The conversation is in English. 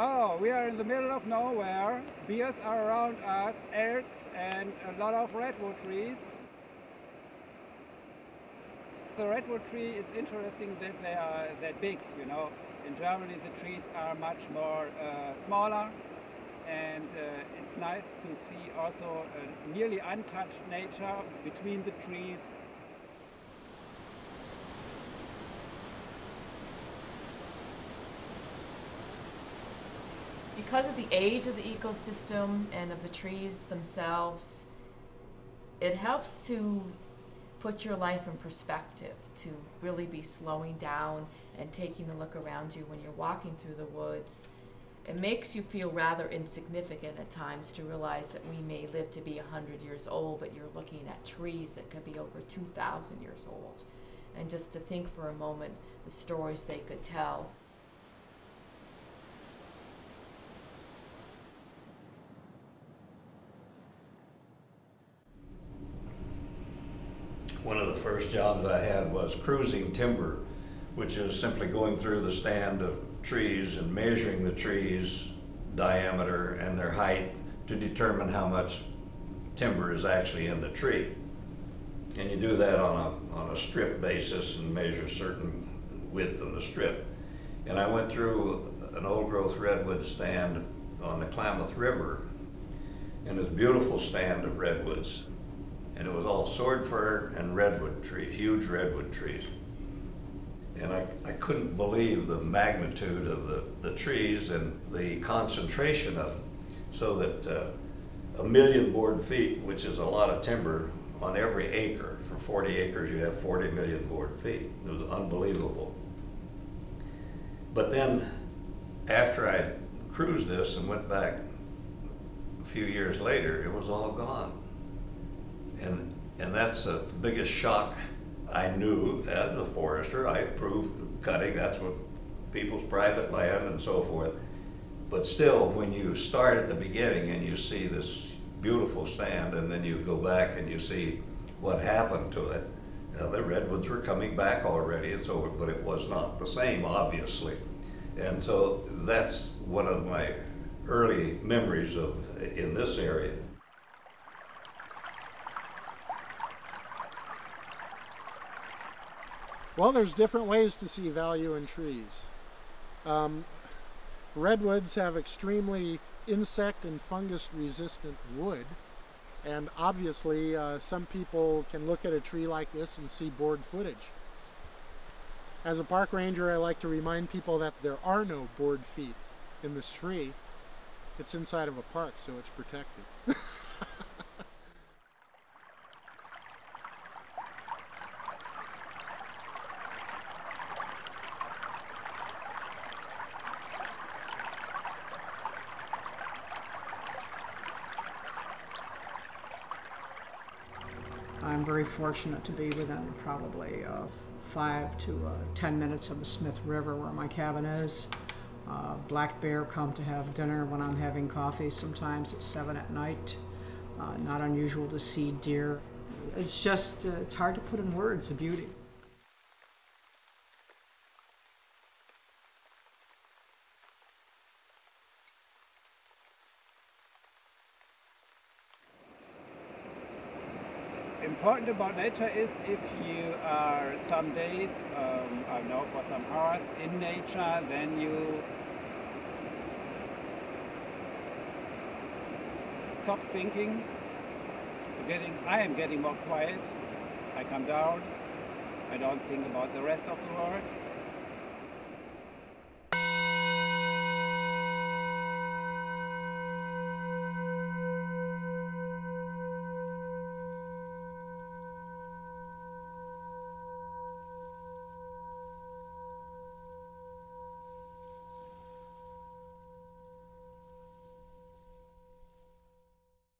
Oh, we are in the middle of nowhere. Bears are around us, elks, and a lot of redwood trees. The redwood tree, it's interesting that they are that big, you know. In Germany, the trees are much more smaller, and it's nice to see also nearly untouched nature between the trees. Because of the age of the ecosystem and of the trees themselves, it helps to put your life in perspective, to really be slowing down and taking a look around you when you're walking through the woods. It makes you feel rather insignificant at times to realize that we may live to be 100 years old, but you're looking at trees that could be over 2,000 years old. And just to think for a moment the stories they could tell. One of the first jobs I had was cruising timber, which is simply going through the stand of trees and measuring the trees' diameter and their height to determine how much timber is actually in the tree. And you do that on a strip basis and measure certain width in the strip. And I went through an old growth redwood stand on the Klamath River, and it's a beautiful stand of redwoods. And it was all sword fir and redwood trees, huge redwood trees. And I couldn't believe the magnitude of the trees and the concentration of them. So that 1 million board feet, which is a lot of timber on every acre, for 40 acres you'd have 40 million board feet. It was unbelievable. But then after I cruised this and went back a few years later, it was all gone. And that's the biggest shock I knew as a forester. I approved cutting, that's what people's private land and so forth. But still, when you start at the beginning and you see this beautiful stand and then you go back and you see what happened to it, the redwoods were coming back already, and so, but it was not the same, obviously. And so that's one of my early memories in this area. Well, there's different ways to see value in trees. Redwoods have extremely insect and fungus resistant wood, and obviously some people can look at a tree like this and see board footage. As a park ranger, I like to remind people that there are no board feet in this tree. It's inside of a park, so it's protected. I'm very fortunate to be within probably 5 to 10 minutes of the Smith River where my cabin is. Black bear come to have dinner when I'm having coffee, sometimes at 7 at night. Not unusual to see deer. It's just, it's hard to put in words, the beauty. Important about nature is if you are some days, I don't know, for some hours in nature, then you stop thinking. I am getting more quiet. I come down. I don't think about the rest of the world.